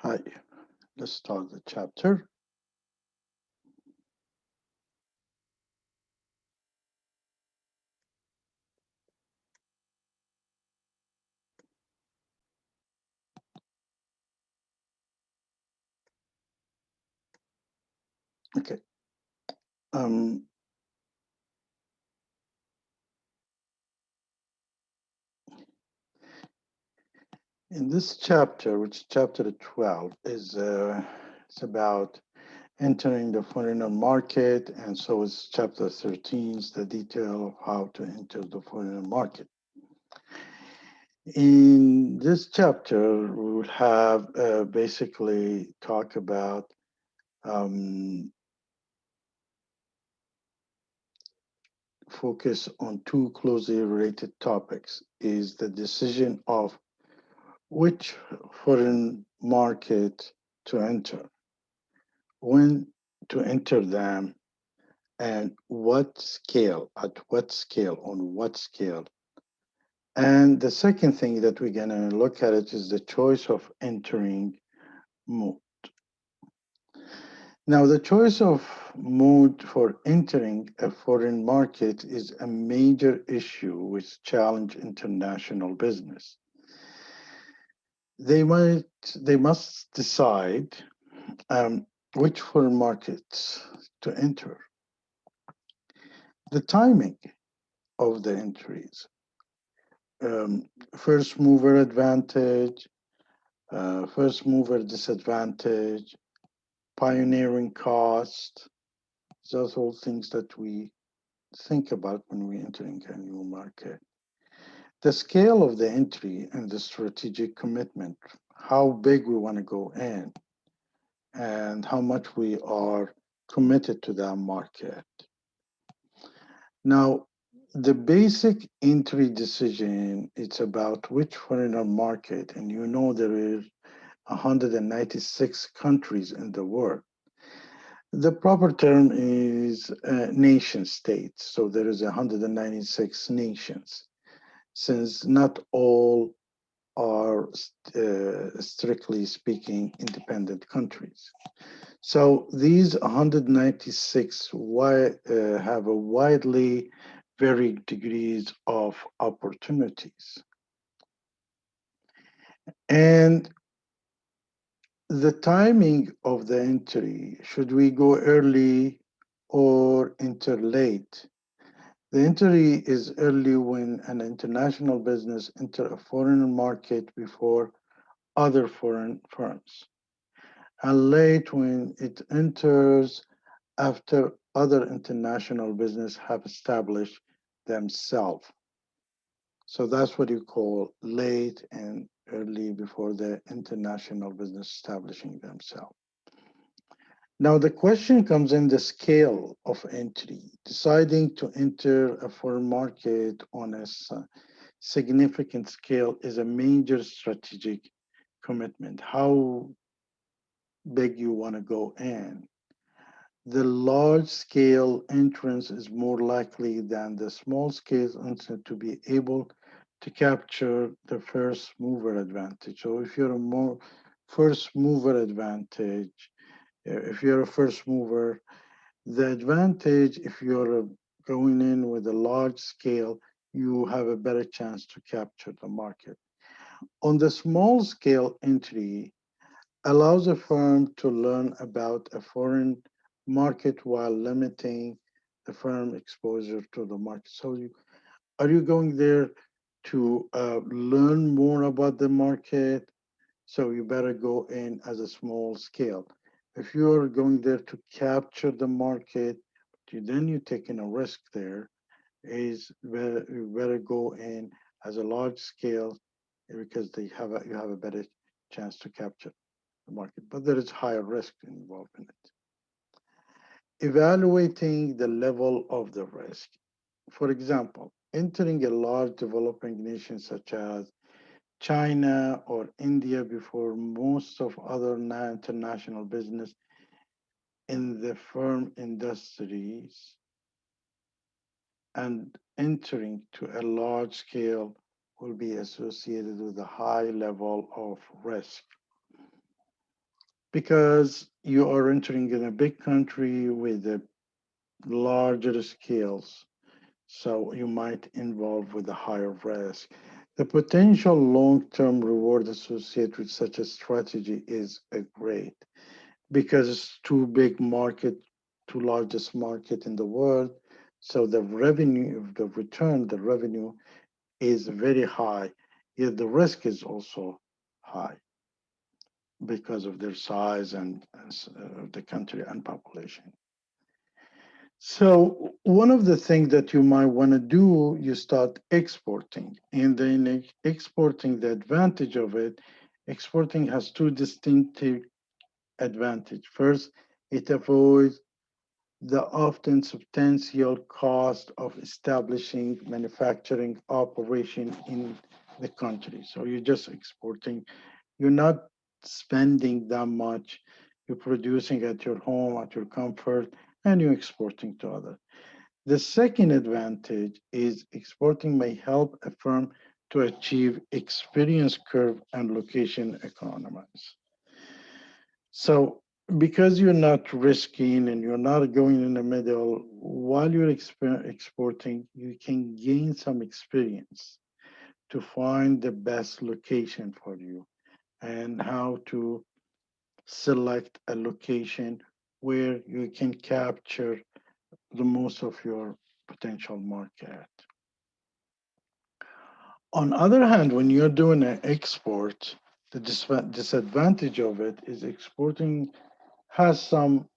Hi, let's start the chapter. Okay. Um, in this chapter, which is chapter 12, is it's about entering the foreign market, and so is chapter 13, is the detail of how to enter the foreign market. In this chapter, we will have basically talk about um, focus on two closely related topics: is the decision of which foreign market to enter, when to enter them, and what scale, at what scale, on what scale. And the second thing that we're going to look at it is the choice of entering mode. Now, the choice of mode for entering a foreign market is a major issue which challenge international business. They might, they must decide which foreign markets to enter, the timing of the entries, um, first mover advantage, first mover disadvantage, pioneering cost. Those are all things that we think about when we're entering a new market. The scale of the entry and the strategic commitment, how big we want to go in, and how much we are committed to that market. Now, the basic entry decision, it's about which foreign market, and you know there is 196 countries in the world. The proper term is nation states. So there is 196 nations, since not all are strictly speaking independent countries. So these 196 have a widely varied degrees of opportunities. And the timing of the entry, should we go early or enter late? The entry is early when an international business enter a foreign market before other foreign firms, and late when it enters after other international business have established themselves. So that's what you call late and early before the international business establishing themselves. Now the question comes in the scale of entry. Deciding to enter a foreign market on a significant scale is a major strategic commitment. How big you want to go in. The large scale entrance is more likely than the small scale entrance to be able to capture the first mover advantage. So if you're a more first mover advantage, if you're a first mover, the advantage if you're going in with a large scale, you have a better chance to capture the market. On the small scale entry, allows a firm to learn about a foreign market while limiting the firm exposure to the market. So, are you going there to learn more about the market? So, you better go in as a small scale. If you're going there to capture the market, then you're taking a risk there. You better go in as a large scale because you have a better chance to capture the market, but there is higher risk involved in it. Evaluating the level of the risk. For example, entering a large developing nation such as China or India before most of other international business in the firm industries and entering to a large scale will be associated with a high level of risk. because you are entering in a big country with a larger scales. So you might involve with a higher risk. The potential long-term reward associated with such a strategy is a great because it's too big market, too largest market in the world. So the revenue, the return, the revenue is very high, yet the risk is also high because of their size and the country and population. So one of the things that you might want to do, you start exporting. And then exporting, the advantage of it, exporting has two distinctive advantage. First, it avoids the often substantial cost of establishing manufacturing operation in the country. So you're just exporting. You're not spending that much. You're producing at your home, at your comfort, and you're exporting to others. The second advantage is exporting may help a firm to achieve experience curve and location economies. So because you're not risking and you're not going in the middle, while you're exporting, you can gain some experience to find the best location for you and how to select a location where you can capture the most of your potential market. On other hand, when you're doing an export, the disadvantage of it is exporting has some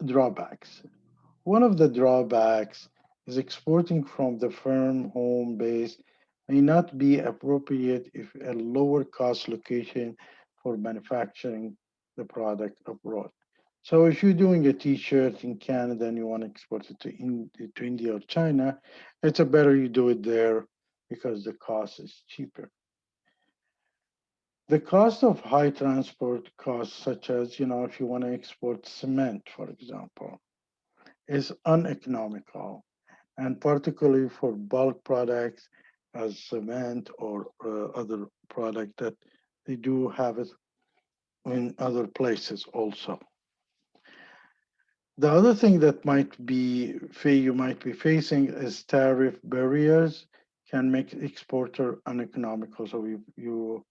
drawbacks. One of the drawbacks is exporting from the firm home base may not be appropriate if a lower cost location for manufacturing the product abroad. So if you're doing a t-shirt in Canada and you want to export it to India or China, it's a better you do it there because the cost is cheaper. The cost of high transport costs, such as, if you want to export cement, for example, is uneconomical, and particularly for bulk products as cement or other product that they do have it in other places also. The other thing that you might be facing is tariff barriers can make exporter uneconomical. So you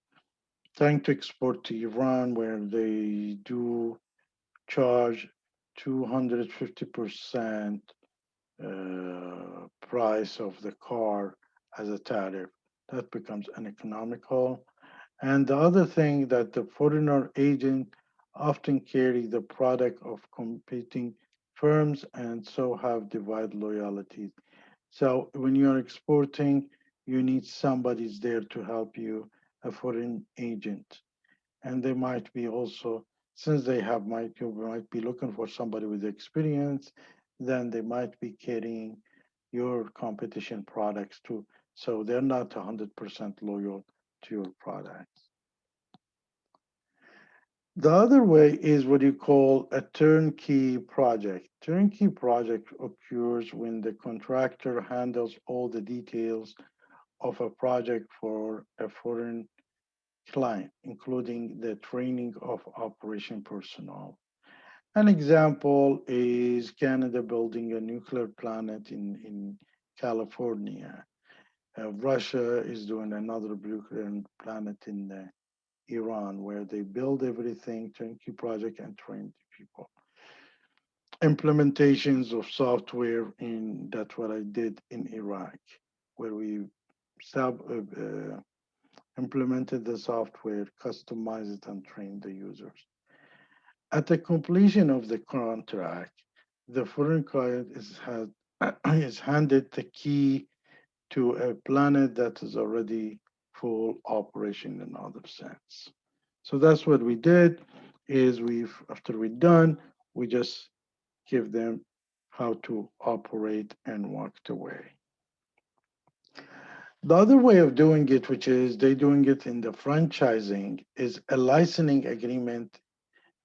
trying to export to Iran where they do charge 250% price of the car as a tariff. That becomes uneconomical. And the other thing that the foreigner agent often carry the product of competing firms and so have divide loyalties. So when you're exporting, you need somebody's there to help you, a foreign agent. And they might be also, since you might be looking for somebody with experience, then they might be carrying your competition products too. So they're not 100% loyal to your products. The other way is what you call a turnkey project. Turnkey project occurs when the contractor handles all the details of a project for a foreign client, including the training of operation personnel. An example is Canada building a nuclear plant in California. Russia is doing another nuclear plant in Iran, where they build everything, turnkey project, and train the people. Implementations of software in that's what I did in Iraq, where we sub implemented the software, customized it, and trained the users. At the completion of the contract, the foreign client is handed the key to a planet that is already full operation in other sense. So that's what we did is after we're done, we just give them how to operate and walked away. The other way of doing it, which is they doing it in the franchising, is a licensing agreement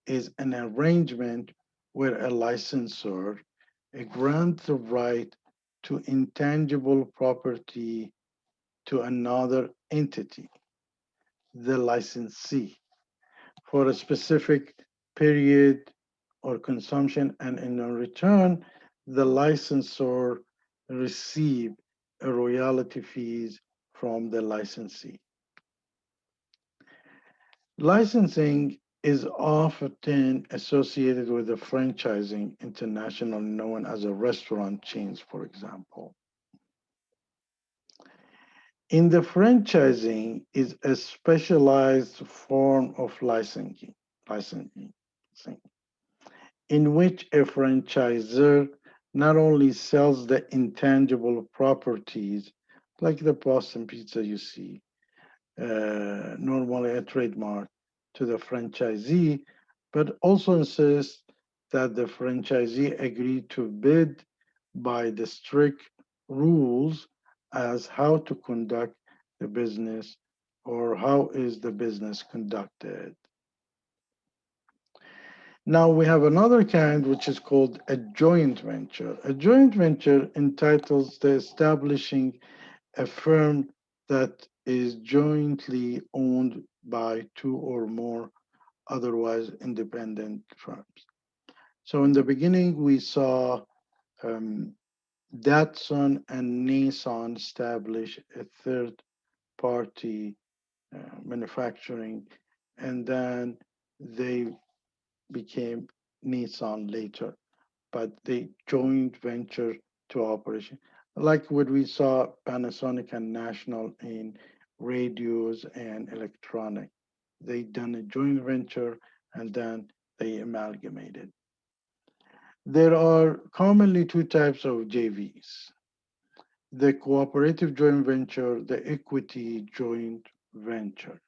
is an arrangement where a licensor grants the right to intangible property to another entity, the licensee, for a specific period, or consumption, and in return, the licensor receive a royalty fees from the licensee. Licensing is often associated with the franchising international known as a restaurant chains, for example. In the franchising is a specialized form of licensing in which a franchisor not only sells the intangible properties like the Boston pizza you see, normally a trademark, to the franchisee, but also insists that the franchisee agree to bid by the strict rules as how to conduct the business or how is the business conducted. Now we have another kind which is called a joint venture. A joint venture entitles the establishing a firm that is jointly owned by two or more otherwise independent firms. So in the beginning, we saw um, Datsun and Nissan establish a third party manufacturing, and then they became Nissan later, but they joint venture to operation. Like what we saw Panasonic and National in radios and electronic. They done a joint venture and then they amalgamated. There are commonly two types of JVs: the cooperative joint venture, the equity joint venture.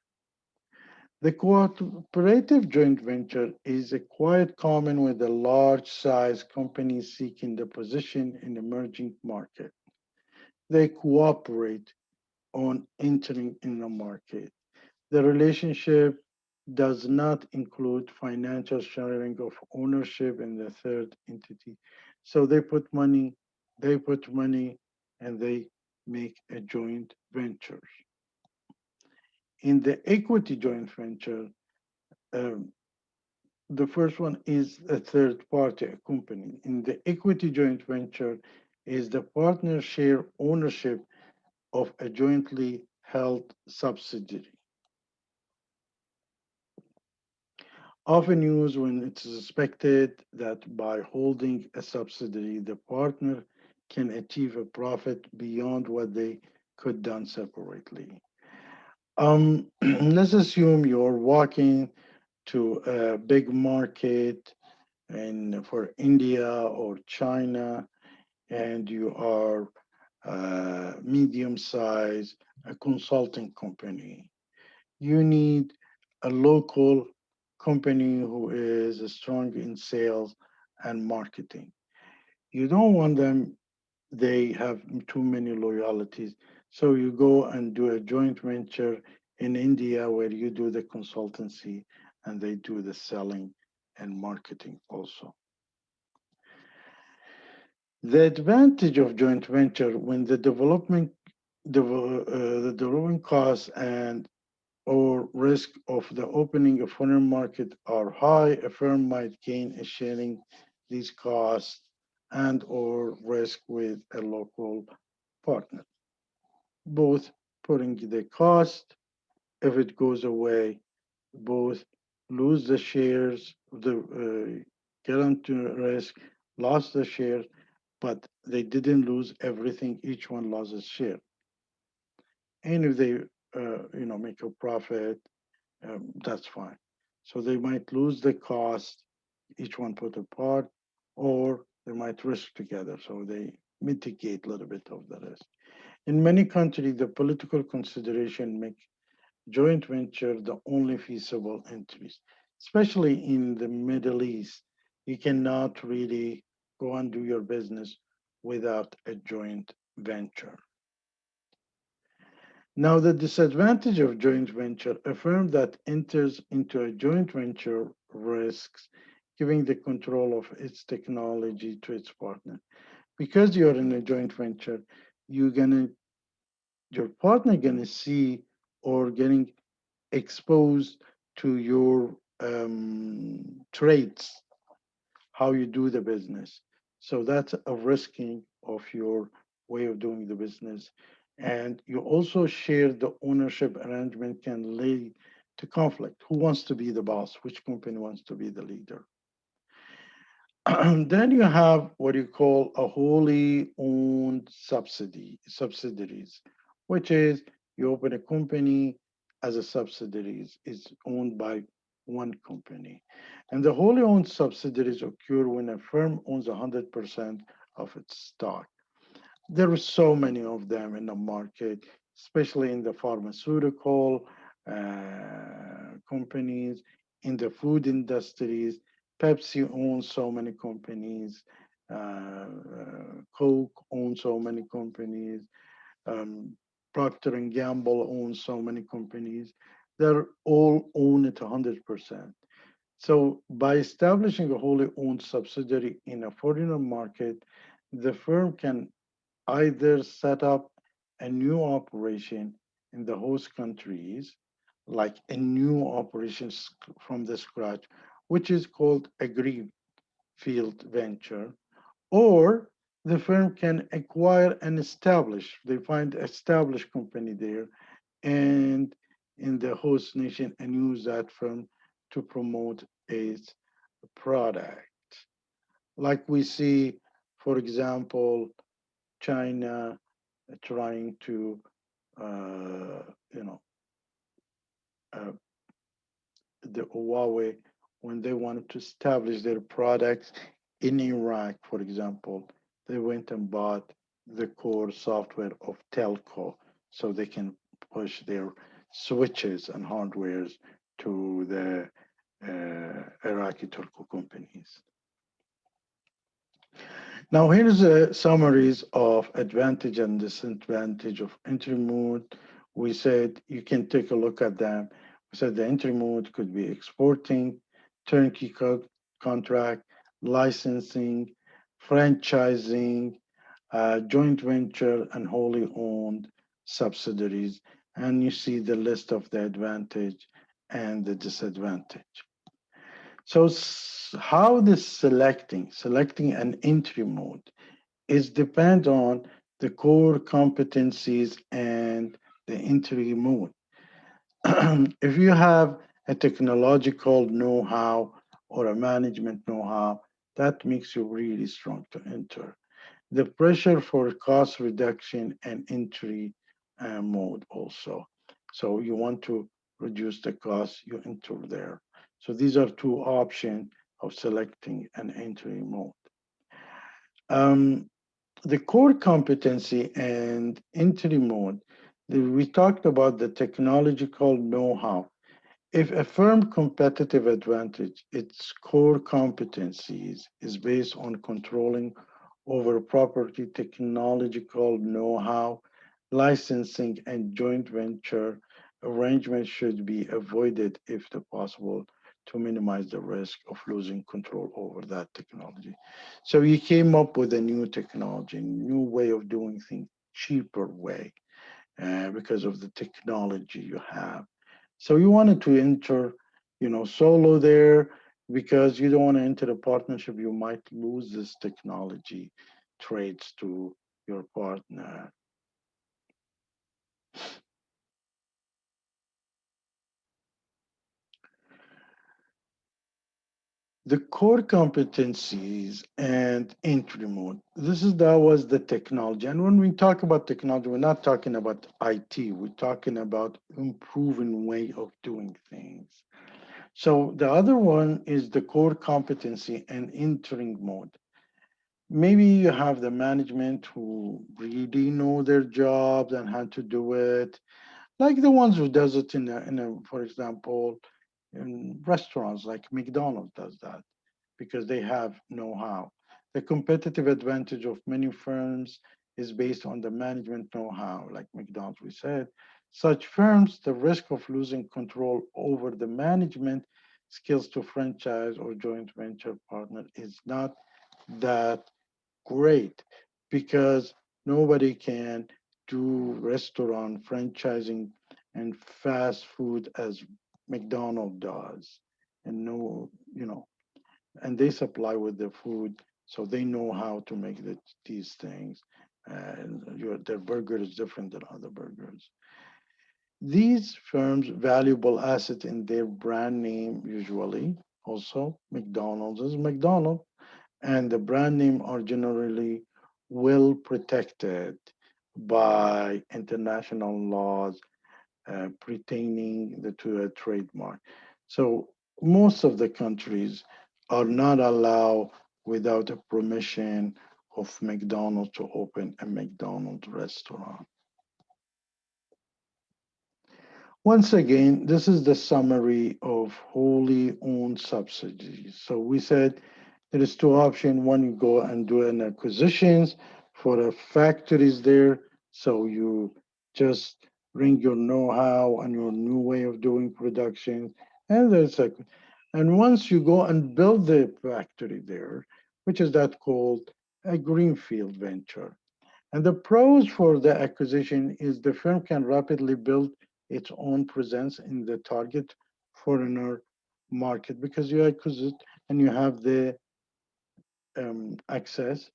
The cooperative joint venture is a quite common with a large size companies seeking the position in emerging market. They cooperate on entering in the market. The relationship does not include financial sharing of ownership in the third entity. So they put money, and they make a joint venture. In the equity joint venture, um, the first one is a third party, a company. In the equity joint venture is the partner share ownership of a jointly held subsidiary, often used when it's suspected that by holding a subsidiary, the partner can achieve a profit beyond what they could done separately. Let's assume you're walking to a big market in for India or China, and you are medium size, a consulting company. You need a local company who is strong in sales and marketing. You don't want them, they have too many loyalties. So you go and do a joint venture in India where you do the consultancy and they do the selling and marketing also. The advantage of joint venture when the development costs and or risk of the opening a foreign market are high, a firm might gain a sharing these costs and or risk with a local partner. Both putting the cost, if it goes away, both lose the shares, the get into risk, lost the shares, but they didn't lose everything. Each one lost a share. And if they, make a profit, that's fine. So they might lose the cost, each one put a part, or they might risk together. So they mitigate a little bit of the risk. In many countries, the political consideration make joint venture the only feasible entries, especially in the Middle East. You cannot really go and do your business without a joint venture. Now, the disadvantage of joint venture, a firm that enters into a joint venture risks giving the control of its technology to its partner. Because you're in a joint venture, you're gonna your partner gonna see or getting exposed to your traits, how you do the business. So that's a risking of your way of doing the business. And you also share the ownership arrangement can lead to conflict. Who wants to be the boss? Which company wants to be the leader? Then you have what you call a wholly owned subsidiaries, which is you open a company as a subsidiaries. It's owned by one company. And the wholly owned subsidiaries occur when a firm owns 100% of its stock. There are so many of them in the market, especially in the pharmaceutical companies, in the food industries. Pepsi owns so many companies. Coke owns so many companies. Um, Procter and Gamble owns so many companies. They're all owned at 100%. So by establishing a wholly owned subsidiary in a foreign market, the firm can either set up a new operation in the host countries, like a new operation from the scratch, which is called a greenfield venture, or the firm can acquire and establish, they find established company there and in the host nation and use that firm to promote its product. Like we see, for example, China trying to, uh, you know, uh, the Huawei when they wanted to establish their products in Iraq, for example, they went and bought the core software of telco so they can push their switches and hardwares to the Iraqi telco companies. Now, here's a summaries of advantage and disadvantage of entry mode. We said you can take a look at them. We said the entry mode could be exporting, turnkey contract, licensing, franchising, joint venture, and wholly owned subsidiaries. And you see the list of the advantage and the disadvantage. So how this selecting an entry mode is depend on the core competencies and the entry mode. If you have a technological know-how or a management know-how, that makes you really strong to enter. The pressure for cost reduction and entry mode also. So you want to reduce the cost, you enter there. So these are two options of selecting an entry mode. Um, the core competency and entry mode, we talked about the technological know-how. If a firm competitive advantage, its core competencies is based on controlling over property, technological know-how, licensing, and joint venture arrangements should be avoided if the possible to minimize the risk of losing control over that technology. So you came up with a new technology, new way of doing things, cheaper way because of the technology you have. So you wanted to enter, solo there because you don't want to enter a partnership. You might lose this technology traits to your partner. The core competencies and entry mode. That was the technology. And when we talk about technology, we're not talking about IT. We're talking about improving way of doing things. So the other one is the core competency and entering mode. Maybe you have the management who really know their jobs and how to do it, like the ones who does it for example, in restaurants like McDonald's does that because they have know-how. The competitive advantage of many firms is based on the management know-how, like McDonald's we said. Such firms, the risk of losing control over the management skills to franchise or joint venture partner is not that great because nobody can do restaurant franchising and fast food as McDonald's does. and know, and they supply with the food, so they know how to make these things. And their burger is different than other burgers. These firms' valuable asset in their brand name usually also McDonald's is McDonald's, and the brand name are generally well protected by international laws pertaining to a trademark. So most of the countries are not allowed without a permission of McDonald's to open a McDonald's restaurant. Once again, this is the summary of wholly owned subsidies. So we said there is two options. One, you go and do an acquisitions for a factories there. So you just bring your know-how and your new way of doing production. And and once you go and build the factory there, which is that called a greenfield venture. And the pros for the acquisition is the firm can rapidly build its own presence in the target foreigner market because you acquire and you have the access.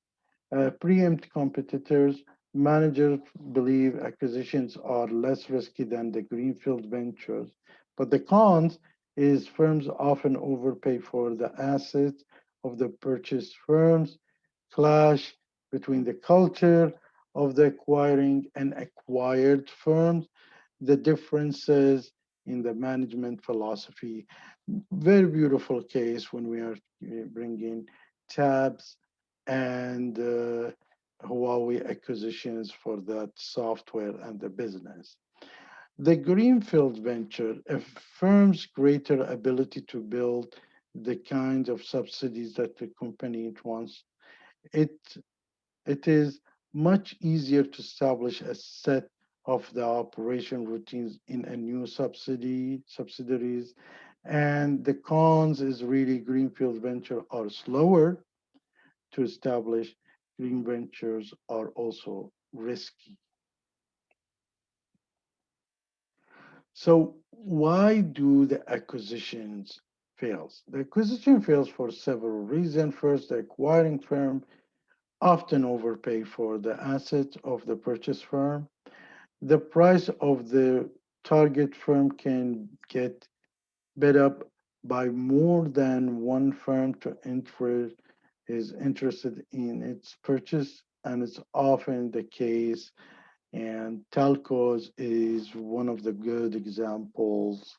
Preempt competitors. Managers believe acquisitions are less risky than the greenfield ventures, but the cons is firms often overpay for the assets of the purchased firms, clash between the culture of the acquiring and acquired firms, the differences in the management philosophy. Very beautiful case when we are bringing tabs and Huawei acquisitions for that software and the business. The Greenfield venture affirms greater ability to build the kinds of subsidies that the company wants. It it is much easier to establish a set of the operation routines in a new subsidiaries, and the cons is really greenfield venture are slower to establish. Green ventures are also risky. So why do the acquisitions fails? The acquisition fails for several reasons. First, the acquiring firm often overpay for the assets of the purchase firm. The price of the target firm can get bid up by more than one firm to interest is interested in its purchase, and it's often the case. And telcos is one of the good examples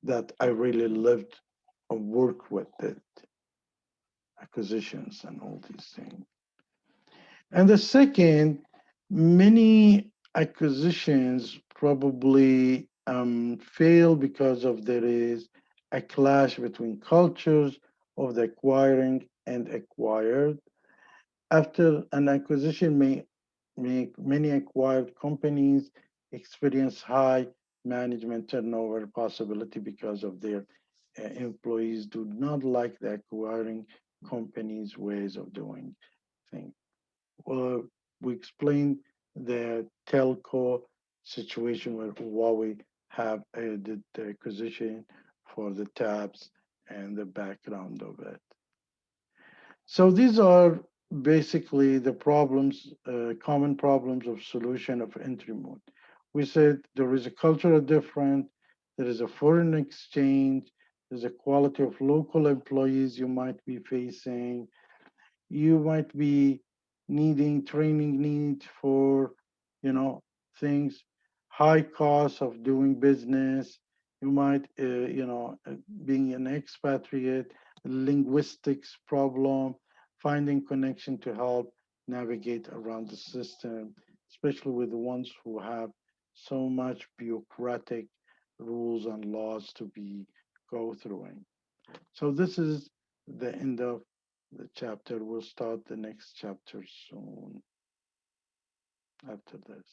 that I really lived and worked with it, acquisitions and all these things. And the second, many acquisitions probably fail because of there is a clash between cultures of the acquiring and acquired. After an acquisition may make many acquired companies experience high management turnover possibility because of their employees do not like the acquiring companies' ways of doing things. uh, we explained the telco situation where Huawei have did the acquisition for the tabs and the background of it. So these are basically the problems, common problems of solution of entry mode. We said there is a cultural difference, there is a foreign exchange, there's a quality of local employees you might be facing, you might be needing training need for things, high cost of doing business, you might being an expatriate, linguistics problem, finding connection to help navigate around the system, especially with the ones who have so much bureaucratic rules and laws to be go through. So this is the end of the chapter. We'll start the next chapter soon after this.